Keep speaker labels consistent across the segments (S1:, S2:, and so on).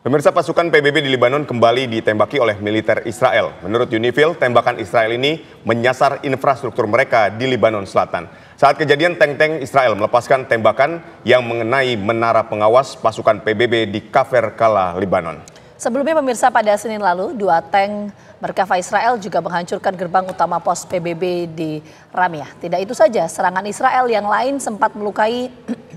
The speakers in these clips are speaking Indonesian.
S1: Pemirsa, pasukan PBB di Lebanon kembali ditembaki oleh militer Israel. Menurut UNIFIL, tembakan Israel ini menyasar infrastruktur mereka di Lebanon Selatan. Saat kejadian, tank-tank Israel melepaskan tembakan yang mengenai menara pengawas pasukan PBB di Kafr Kala, Lebanon.
S2: Sebelumnya pemirsa, pada Senin lalu, 2 tank Merkava Israel juga menghancurkan gerbang utama pos PBB di Ramyah. Tidak itu saja, serangan Israel yang lain sempat melukai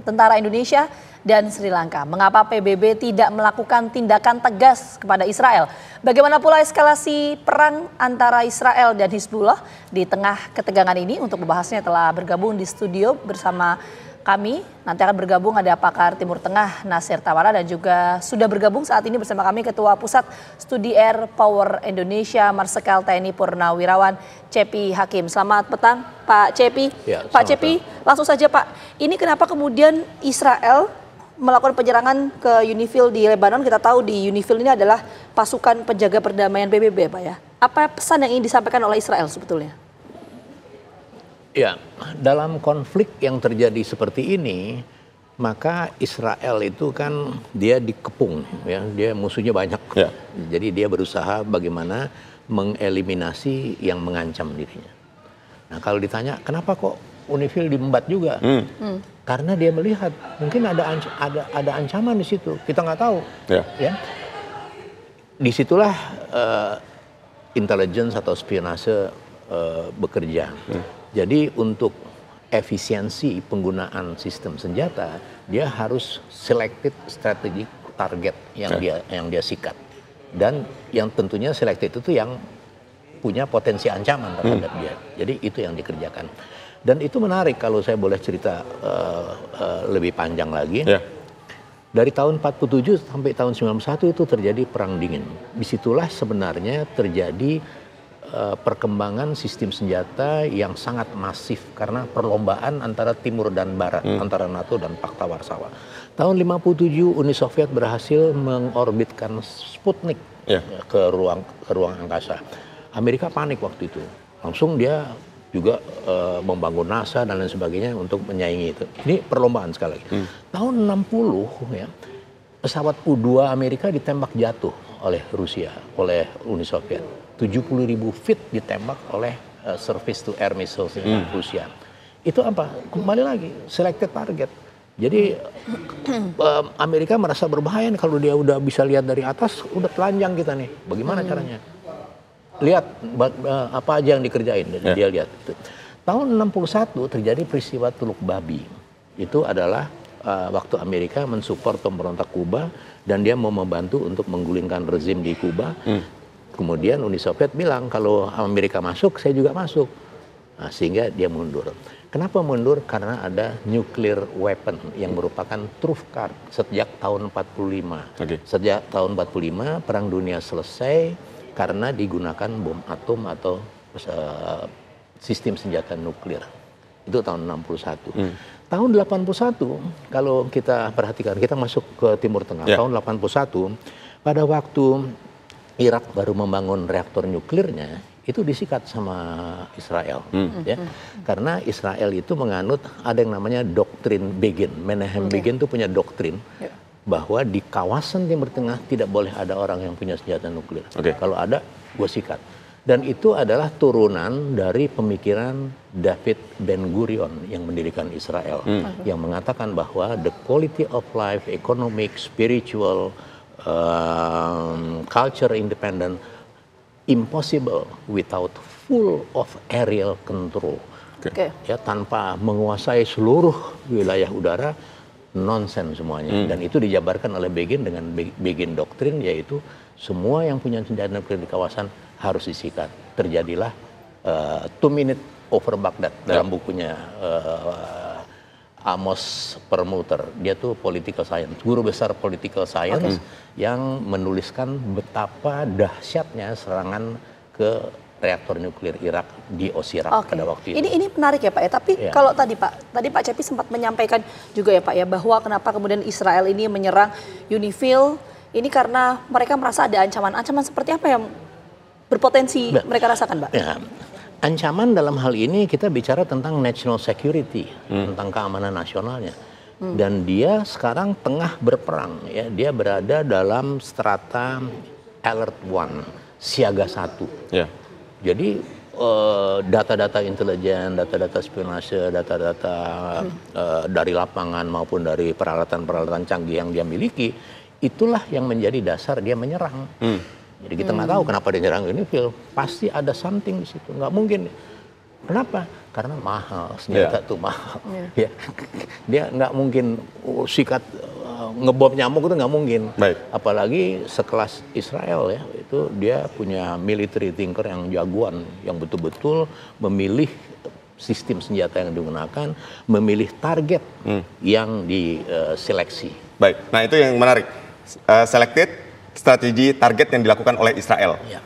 S2: tentara Indonesia dan Sri Lanka. Mengapa PBB tidak melakukan tindakan tegas kepada Israel? Bagaimana pula eskalasi perang antara Israel dan Hizbullah di tengah ketegangan ini? Untuk membahasnya telah bergabung di studio bersama kami. Nanti akan bergabung ada pakar Timur Tengah Nasir Tawara dan juga sudah bergabung saat ini bersama kami Ketua Pusat Studi Air Power Indonesia Marsikal TNI Purnawirawan Cepi Hakim. Selamat petang Pak Cepi.
S3: Ya,
S2: Pak Cepi, langsung saja Pak. Ini kenapa kemudian Israel melakukan penyerangan ke UNIFIL di Lebanon? Kita tahu di UNIFIL ini adalah pasukan penjaga perdamaian PBB, Pak ya. Apa pesan yang ingin disampaikan oleh Israel sebetulnya?
S3: Ya, dalam konflik yang terjadi seperti ini, maka Israel itu kan dia dikepung, ya, dia musuhnya banyak.
S1: Ya.
S3: Jadi dia berusaha bagaimana mengeliminasi yang mengancam dirinya. Nah, kalau ditanya kenapa kok UNIFIL diembat juga? Karena dia melihat mungkin ada ancaman di situ, kita nggak tahu. Ya. Disitulah intelligence atau spionase bekerja. Jadi untuk efisiensi penggunaan sistem senjata, dia harus selected strategic target yang dia sikat. Dan yang tentunya selected itu yang punya potensi ancaman terhadap dia. Jadi itu yang dikerjakan. Dan itu menarik kalau saya boleh cerita lebih panjang lagi.
S1: Ya.
S3: Dari tahun 47 sampai tahun 91 itu terjadi perang dingin. Disitulah sebenarnya terjadi perkembangan sistem senjata yang sangat masif karena perlombaan antara timur dan barat, antara NATO dan Pakta Warsawa. Tahun 57 Uni Soviet berhasil mengorbitkan Sputnik ke ruang angkasa. Amerika panik waktu itu. Langsung dia juga membangun NASA dan lain sebagainya untuk menyaingi itu. Ini perlombaan sekali lagi. Tahun 60 ya, pesawat U-2 Amerika ditembak jatuh oleh Rusia, oleh Uni Soviet. 70.000 feet ditembak oleh surface to air missiles Rusia. Itu apa? Kembali lagi selected target. Jadi Amerika merasa berbahaya nih, kalau dia udah bisa lihat dari atas, udah telanjang kita nih. Bagaimana caranya? Lihat apa aja yang dikerjain. Dia lihat. Tahun 61 terjadi peristiwa Teluk Babi. Itu adalah waktu Amerika mensupport pemberontak Kuba dan dia mau membantu untuk menggulingkan rezim di Kuba. Kemudian Uni Soviet bilang kalau Amerika masuk, saya juga masuk. Nah, sehingga dia mundur. Kenapa mundur? Karena ada nuclear weapon yang merupakan truth card sejak tahun 45. Sejak tahun 45 Perang Dunia selesai karena digunakan bom atom atau sistem senjata nuklir. Itu tahun 61. Tahun 81 kalau kita perhatikan, kita masuk ke Timur Tengah. Tahun 81 pada waktu Irak baru membangun reaktor nuklirnya, itu disikat sama Israel, ya. Karena Israel itu menganut ada yang namanya doktrin Begin. Menahem Begin itu punya doktrin bahwa di kawasan Timur Tengah tidak boleh ada orang yang punya senjata nuklir. Kalau ada, gue sikat. Dan itu adalah turunan dari pemikiran David Ben Gurion yang mendirikan Israel, yang mengatakan bahwa the quality of life, economic, spiritual, culture independent impossible without full of aerial control. Ya, tanpa menguasai seluruh wilayah udara, nonsen semuanya. Dan itu dijabarkan oleh Begin dengan Begin doktrin, yaitu semua yang punya senjata nuklir di kawasan harus disikat. Terjadilah 2 minute over Baghdad dalam bukunya Amos Permuter. Dia tuh political science, guru besar political science yang menuliskan betapa dahsyatnya serangan ke reaktor nuklir Irak di Osirak pada waktu itu.
S2: Ini menarik ya Pak ya. Tapi kalau tadi Pak Cepi sempat menyampaikan juga ya Pak ya, bahwa kenapa kemudian Israel ini menyerang UNIFIL ini karena mereka merasa ada ancaman seperti apa yang berpotensi mereka rasakan, Pak?
S3: Ya. Ancaman dalam hal ini kita bicara tentang national security, tentang keamanan nasionalnya. Dan dia sekarang tengah berperang, ya. Dia berada dalam strata alert 1, siaga 1.
S1: Ya.
S3: Jadi data-data intelijen, data-data spionase, data-data dari lapangan maupun dari peralatan-peralatan canggih yang dia miliki, itulah yang menjadi dasar dia menyerang. Jadi kita nggak tahu kenapa dia nyerang UNIFIL. Pasti ada something di situ. Nggak mungkin. Kenapa? Karena mahal, senjata itu mahal. Ya. Dia nggak mungkin sikat ngebom nyamuk itu nggak mungkin.
S1: Baik.
S3: Apalagi sekelas Israel ya, itu dia punya military thinker yang jagoan, yang betul-betul memilih sistem senjata yang digunakan, memilih target yang diseleksi.
S1: Baik, nah itu yang menarik. Selected strategi target yang dilakukan oleh Israel.
S3: Ya.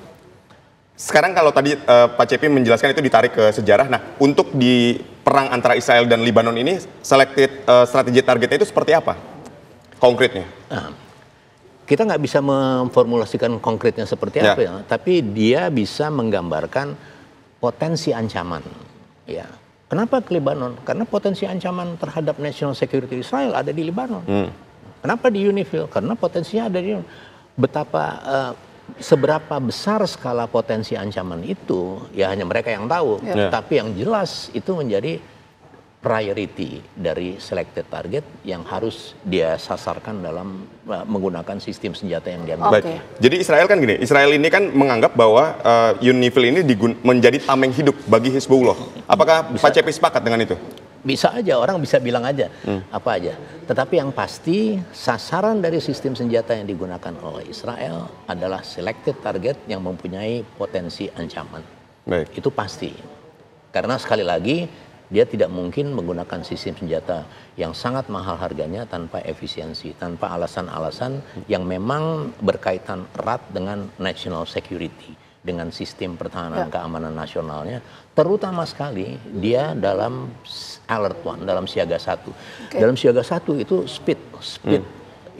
S1: Sekarang kalau tadi Pak Cepi menjelaskan itu ditarik ke sejarah. Nah, untuk di perang antara Israel dan Lebanon ini, selected strategi targetnya itu seperti apa? Konkretnya?
S3: Nah, kita nggak bisa memformulasikan konkretnya seperti apa ya, tapi dia bisa menggambarkan potensi ancaman. Ya, kenapa ke Lebanon? Karena potensi ancaman terhadap national security Israel ada di Lebanon. Kenapa di UNIFIL? Karena potensinya ada di betapa seberapa besar skala potensi ancaman itu, ya hanya mereka yang tahu. Tapi yang jelas itu menjadi priority dari selected target yang harus dia sasarkan dalam menggunakan sistem senjata yang dia miliki.
S1: Baik. Jadi Israel kan gini, Israel ini kan menganggap bahwa UNIFIL ini menjadi tameng hidup bagi Hizbullah. Apakah Pak Cepi sepakat dengan itu?
S3: Bisa aja, orang bisa bilang aja apa aja. Tetapi yang pasti sasaran dari sistem senjata yang digunakan oleh Israel adalah selected target yang mempunyai potensi ancaman.
S1: Baik.
S3: Itu pasti. Karena sekali lagi dia tidak mungkin menggunakan sistem senjata yang sangat mahal harganya tanpa efisiensi, tanpa alasan-alasan yang memang berkaitan erat dengan national security, dengan sistem pertahanan keamanan nasionalnya, terutama sekali dia dalam alert 1, dalam siaga 1. Dalam siaga 1 itu speed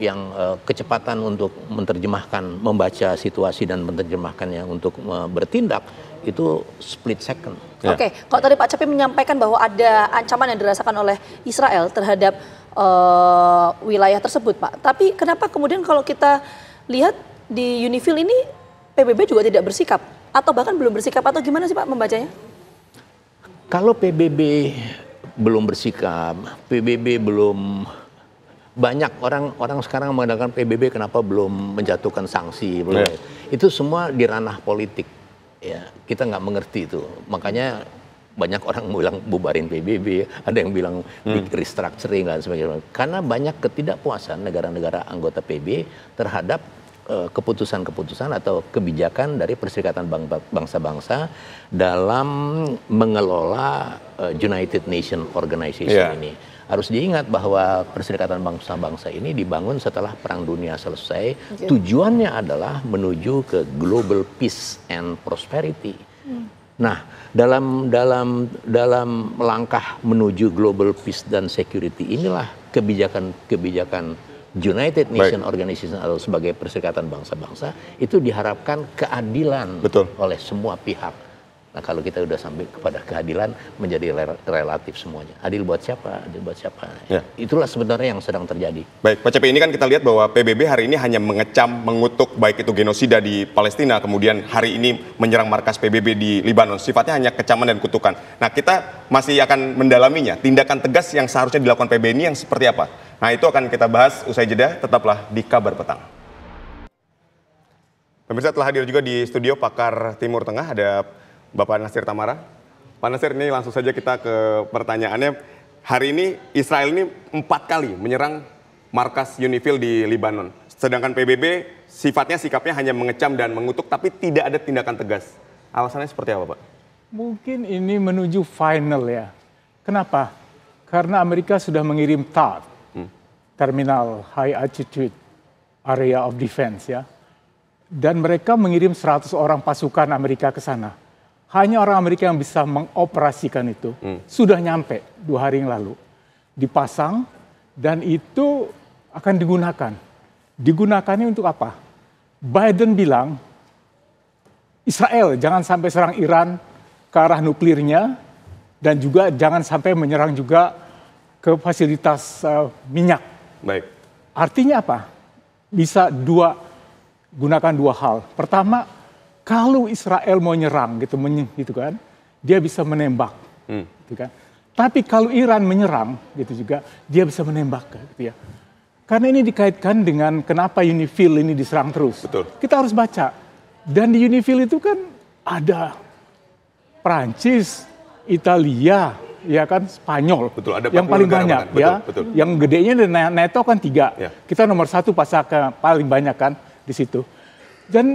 S3: yang kecepatan untuk menerjemahkan, membaca situasi dan menerjemahkannya untuk bertindak itu split second.
S2: Oke, kalau tadi Pak Cepi menyampaikan bahwa ada ancaman yang dirasakan oleh Israel terhadap wilayah tersebut, Pak. Tapi kenapa kemudian kalau kita lihat di UNIFIL ini PBB juga tidak bersikap atau bahkan belum bersikap, atau gimana sih Pak membacanya?
S3: Kalau PBB belum bersikap, PBB belum, banyak orang sekarang mengatakan PBB kenapa belum menjatuhkan sanksi, belum. Itu semua di ranah politik. Ya, kita nggak mengerti itu. Makanya banyak orang bilang bubarin PBB, ada yang bilang restructuring dan sebagainya. Karena banyak ketidakpuasan negara-negara anggota PBB terhadap keputusan-keputusan atau kebijakan dari Perserikatan Bangsa-Bangsa dalam mengelola United Nations Organization ini. Harus diingat bahwa Perserikatan Bangsa-Bangsa ini dibangun setelah Perang Dunia selesai. Tujuannya adalah menuju ke global peace and prosperity. Nah, dalam langkah menuju global peace dan security inilah kebijakan United Nations Organization atau sebagai Perserikatan Bangsa-Bangsa itu diharapkan keadilan oleh semua pihak. Nah, kalau kita udah sampai kepada keadilan menjadi relatif semuanya. Adil buat siapa? Adil buat siapa? Ya. Itulah sebenarnya yang sedang terjadi.
S1: Baik, Pak Cepi, ini kan kita lihat bahwa PBB hari ini hanya mengecam, mengutuk baik itu genosida di Palestina, kemudian hari ini menyerang markas PBB di Lebanon. Sifatnya hanya kecaman dan kutukan. Nah, kita masih akan mendalaminya. Tindakan tegas yang seharusnya dilakukan PBB ini yang seperti apa? Nah, itu akan kita bahas usai jeda. Tetaplah di Kabar Petang. Pemirsa, telah hadir juga di studio pakar Timur Tengah, ada Bapak Nasir Tamara. Pak Nasir, ini langsung saja kita ke pertanyaannya. Hari ini Israel ini 4 kali menyerang markas UNIFIL di Lebanon. Sedangkan PBB sikapnya hanya mengecam dan mengutuk, tapi tidak ada tindakan tegas. Alasannya seperti apa, Pak?
S4: Mungkin ini menuju final ya. Kenapa? Karena Amerika sudah mengirim THAAD, Terminal High Altitude Area of Defense ya. Dan mereka mengirim 100 orang pasukan Amerika ke sana. Hanya orang Amerika yang bisa mengoperasikan itu. Sudah nyampe 2 hari yang lalu. Dipasang dan itu akan digunakan. Digunakannya untuk apa? Biden bilang, Israel jangan sampai serang Iran ke arah nuklirnya. Dan juga jangan sampai menyerang juga ke fasilitas minyak.
S1: Baik.
S4: Artinya apa? Bisa gunakan dua hal. Pertama, kalau Israel mau nyerang gitu kan, dia bisa menembak, gitu kan. Tapi kalau Iran menyerang, gitu juga, dia bisa menembak, gitu ya. Karena ini dikaitkan dengan kenapa UNIFIL ini diserang terus.
S1: Betul.
S4: Kita harus baca. Dan di UNIFIL itu kan ada Prancis, Italia, ya kan, Spanyol.
S1: Betul, ada
S4: yang paling banyak,
S1: betul,
S4: ya.
S1: betul.
S4: Yang gedenya NATO kan 3.
S1: Ya.
S4: Kita nomor 1 paling banyak kan di situ. Dan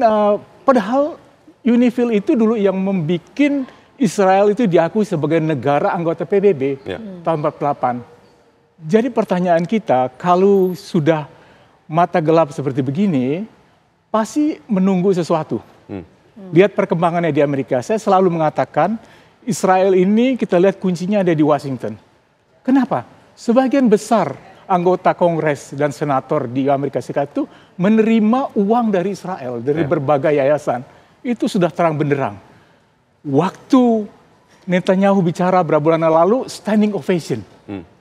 S4: padahal UNIFIL itu dulu yang membuat Israel itu diakui sebagai negara anggota PBB tahun 48. Jadi pertanyaan kita, kalau sudah mata gelap seperti begini, pasti menunggu sesuatu. Lihat perkembangannya di Amerika. Saya selalu mengatakan, Israel ini kita lihat kuncinya ada di Washington. Kenapa? Sebagian besar anggota Kongres dan senator di Amerika Serikat itu menerima uang dari Israel, dari berbagai yayasan. Itu sudah terang benderang. Waktu Netanyahu bicara beberapa bulan lalu, standing ovation.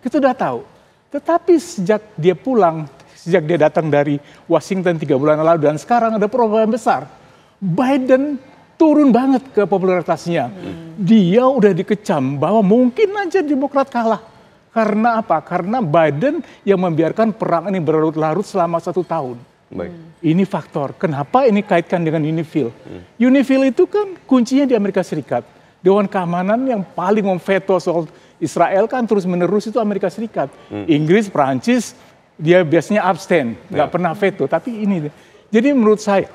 S4: Kita udah tahu. Tetapi sejak dia pulang, sejak dia datang dari Washington 3 bulan lalu, dan sekarang ada perubahan besar. Biden turun banget ke popularitasnya. Dia udah dikecam bahwa mungkin aja Demokrat kalah. Karena apa? Karena Biden yang membiarkan perang ini berlarut-larut selama 1 tahun.
S1: Baik.
S4: Ini faktor. Kenapa ini kaitkan dengan UNIFIL? UNIFIL itu kan kuncinya di Amerika Serikat. Dewan Keamanan yang paling memveto soal Israel kan terus-menerus itu Amerika Serikat. Inggris, Prancis, dia biasanya abstain, nggak pernah veto. Tapi ini, jadi menurut saya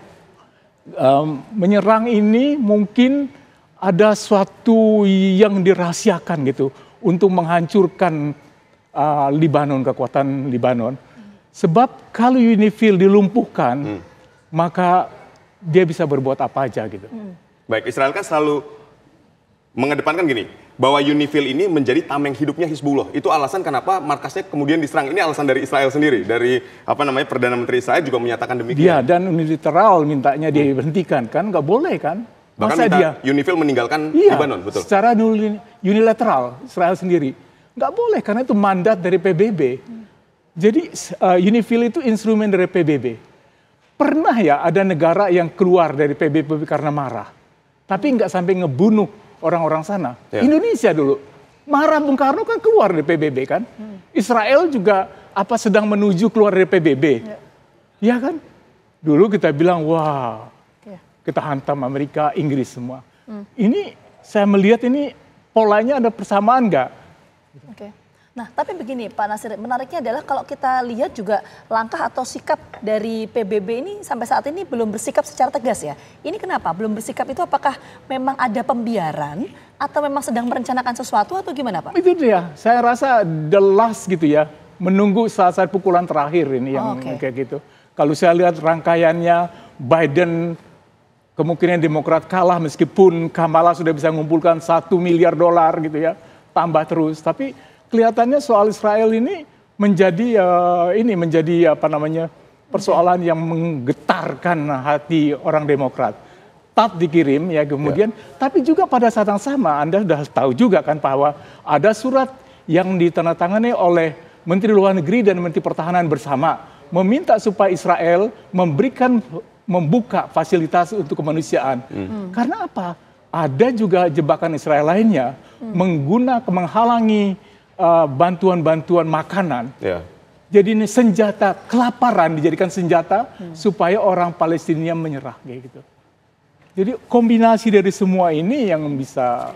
S4: menyerang ini mungkin ada suatu yang dirahasiakan gitu untuk menghancurkan Libanon, kekuatan Libanon. Sebab kalau UNIFIL dilumpuhkan, maka dia bisa berbuat apa aja gitu.
S1: Baik, Israel kan selalu mengedepankan gini, bahwa UNIFIL ini menjadi tameng hidupnya Hizbullah. Itu alasan kenapa markasnya kemudian diserang. Ini alasan dari Israel sendiri. Dari Perdana Menteri Israel juga menyatakan demikian.
S4: Iya, dan unilateral mintanya dihentikan kan, nggak boleh kan?
S1: Bahkan
S4: Masa dia
S1: UNIFIL meninggalkan
S4: iya,
S1: Libanon, betul.
S4: Secara unilateral Israel sendiri. Nggak boleh karena itu mandat dari PBB. Jadi UNIFIL itu instrumen dari PBB. Pernah ya ada negara yang keluar dari PBB karena marah. Tapi nggak sampai ngebunuh orang-orang sana.
S1: Ya.
S4: Indonesia dulu. Marah Bung Karno kan keluar dari PBB kan. Israel juga sedang menuju keluar dari PBB. Ya kan? Dulu kita bilang, wah kita hantam Amerika, Inggris semua. Ini saya melihat ini polanya ada persamaan nggak?
S2: Oke. Nah, tapi begini Pak Nasir, menariknya adalah kalau kita lihat juga langkah atau sikap dari PBB ini sampai saat ini belum bersikap secara tegas ya. Ini kenapa? Belum bersikap itu apakah memang ada pembiaran atau memang sedang merencanakan sesuatu atau gimana Pak?
S4: Itu dia, saya rasa the last gitu ya, menunggu saat pukulan terakhir ini yang kayak gitu. Kalau saya lihat rangkaiannya, Biden kemungkinan Demokrat kalah meskipun Kamala sudah bisa mengumpulkan $1 miliar gitu ya, tambah terus. Tapi kelihatannya soal Israel ini menjadi persoalan yang menggetarkan hati orang Demokrat. Tat dikirim ya kemudian, tapi juga pada saat yang sama Anda sudah tahu juga kan bahwa ada surat yang ditandatangani oleh Menteri Luar Negeri dan Menteri Pertahanan bersama meminta supaya Israel membuka fasilitas untuk kemanusiaan. Karena apa? Ada juga jebakan Israel lainnya menghalangi bantuan-bantuan makanan. Jadi ini senjata, kelaparan dijadikan senjata supaya orang Palestina menyerah kayak gitu. Jadi kombinasi dari semua ini yang bisa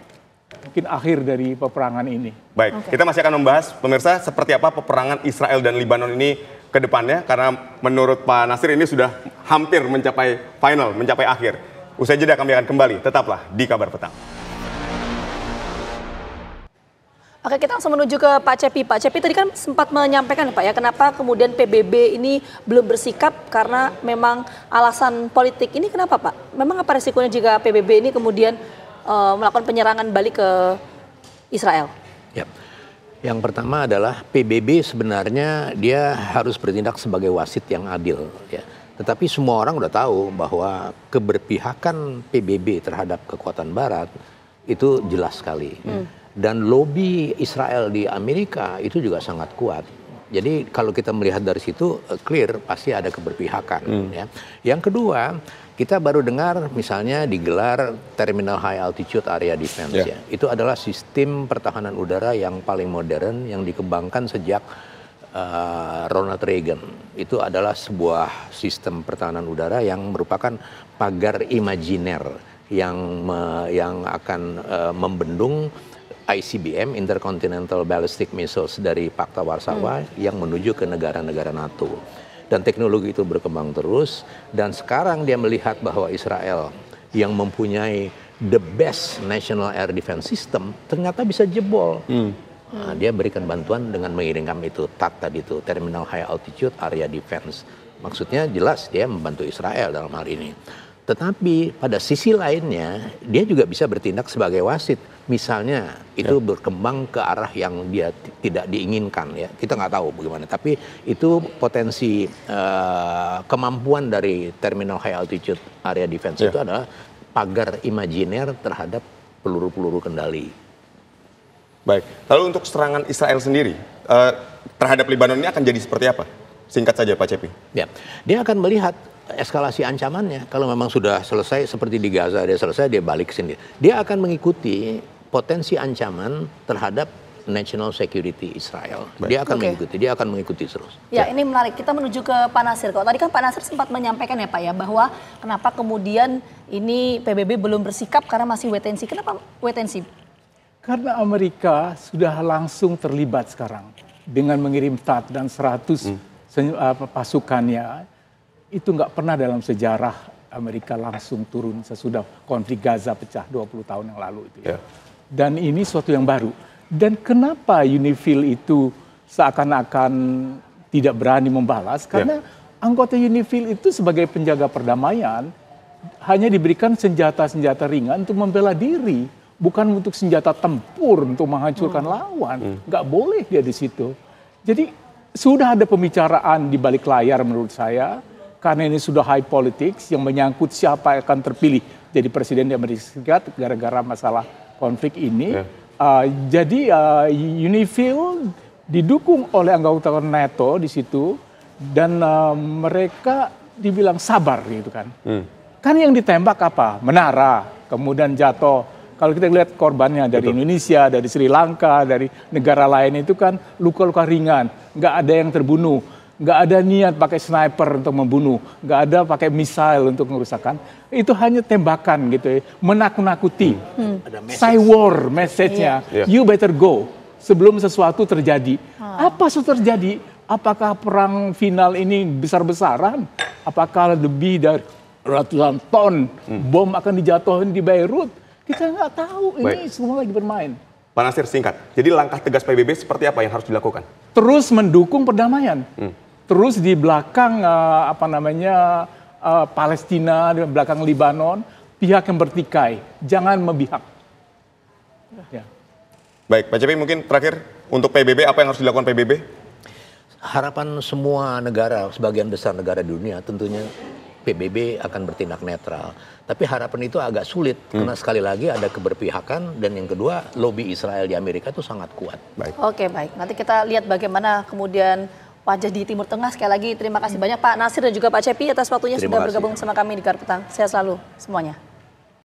S4: mungkin akhir dari peperangan ini.
S1: Baik, kita masih akan membahas pemirsa seperti apa peperangan Israel dan Libanon ini ke depannya, karena menurut Pak Nasir ini sudah hampir mencapai final, mencapai akhir. Usai jeda kami akan kembali, tetaplah di Kabar Petang.
S2: Oke, kita langsung menuju ke Pak Cepi. Pak Cepi tadi kan sempat menyampaikan Pak ya, kenapa kemudian PBB ini belum bersikap karena memang alasan politik. Ini kenapa Pak? Memang apa resikonya jika PBB ini kemudian melakukan penyerangan balik ke Israel?
S3: Ya. Yang pertama adalah PBB sebenarnya dia harus bertindak sebagai wasit yang adil. Ya. Tetapi semua orang udah tahu bahwa keberpihakan PBB terhadap kekuatan Barat itu jelas sekali. Dan lobby Israel di Amerika itu juga sangat kuat. Jadi kalau kita melihat dari situ clear pasti ada keberpihakan. Ya. Yang kedua, kita baru dengar misalnya digelar Terminal High Altitude Area Defense. Ya. Itu adalah sistem pertahanan udara yang paling modern yang dikembangkan sejak Ronald Reagan. Itu adalah sebuah sistem pertahanan udara yang merupakan pagar imajiner yang akan membendung ICBM, Intercontinental Ballistic Missiles dari Pakta Warsawa yang menuju ke negara-negara NATO. Dan teknologi itu berkembang terus, dan sekarang dia melihat bahwa Israel yang mempunyai the best national air defense system ternyata bisa jebol. Nah, dia berikan bantuan dengan mengirimkan itu TAT tadi itu, Terminal High Altitude Area Defense. Maksudnya jelas dia membantu Israel dalam hal ini. Tetapi pada sisi lainnya dia juga bisa bertindak sebagai wasit. Misalnya itu berkembang ke arah yang dia tidak diinginkan, ya kita nggak tahu bagaimana. Tapi itu potensi kemampuan dari Terminal High Altitude Area Defense itu adalah pagar imajiner terhadap peluru-peluru kendali.
S1: Baik, lalu untuk serangan Israel sendiri terhadap Lebanon ini akan jadi seperti apa? Singkat saja Pak Cepi.
S3: Ya, dia akan melihat eskalasi ancamannya. Kalau memang sudah selesai seperti di Gaza, dia selesai, dia balik ke sini. Dia akan mengikuti potensi ancaman terhadap national security Israel. Dia akan mengikuti terus.
S2: Ya, ini menarik. Kita menuju ke Pak Nasir. Kalau tadi kan Pak Nasir sempat menyampaikan ya Pak ya, bahwa kenapa kemudian ini PBB belum bersikap karena masih wait and see. Kenapa wait and see?
S4: Karena Amerika sudah langsung terlibat sekarang dengan mengirim TAT dan 100 pasukannya. Itu nggak pernah dalam sejarah Amerika langsung turun sesudah konflik Gaza pecah 20 tahun yang lalu itu. Ya. Dan ini suatu yang baru. Dan kenapa UNIFIL itu seakan-akan tidak berani membalas? Karena anggota UNIFIL itu sebagai penjaga perdamaian hanya diberikan senjata-senjata ringan untuk membela diri, bukan untuk senjata tempur untuk menghancurkan lawan. Nggak boleh dia di situ. Jadi sudah ada pembicaraan di balik layar menurut saya. Karena ini sudah high politics yang menyangkut siapa yang akan terpilih jadi presiden di Amerika Serikat gara-gara masalah konflik ini. Jadi UNIFIL didukung oleh anggota NATO di situ dan mereka dibilang sabar gitu kan. Kan yang ditembak apa? Menara, kemudian jatuh. Kalau kita lihat korbannya dari Indonesia, dari Sri Lanka, dari negara lain itu kan luka-luka ringan, nggak ada yang terbunuh. Nggak ada niat pakai sniper untuk membunuh, nggak ada pakai misil untuk merusakkan. Itu hanya tembakan gitu ya, menakut-nakuti. War message-nya, you better go sebelum sesuatu terjadi. Apa sesuatu terjadi? Apakah perang final ini besar-besaran? Apakah lebih dari ratusan ton bom akan dijatuhin di Beirut? Kita nggak tahu, ini semua lagi bermain.
S1: Pak Nasir, singkat. Jadi langkah tegas PBB seperti apa yang harus dilakukan?
S4: Terus mendukung perdamaian. Terus di belakang Palestina, di belakang Lebanon, pihak yang bertikai, jangan memihak. Ya.
S1: Baik, Pak Cepi mungkin terakhir untuk PBB apa yang harus dilakukan PBB?
S3: Harapan semua negara, sebagian besar negara di dunia tentunya PBB akan bertindak netral. Tapi harapan itu agak sulit karena sekali lagi ada keberpihakan dan yang kedua lobby Israel di Amerika itu sangat kuat.
S2: Baik. Oke, baik. Nanti kita lihat bagaimana kemudian wajah di Timur Tengah. Sekali lagi terima kasih banyak Pak Nasir dan juga Pak Cepi atas waktunya sudah bergabung sama kami di Gardu Petang. Sehat selalu semuanya.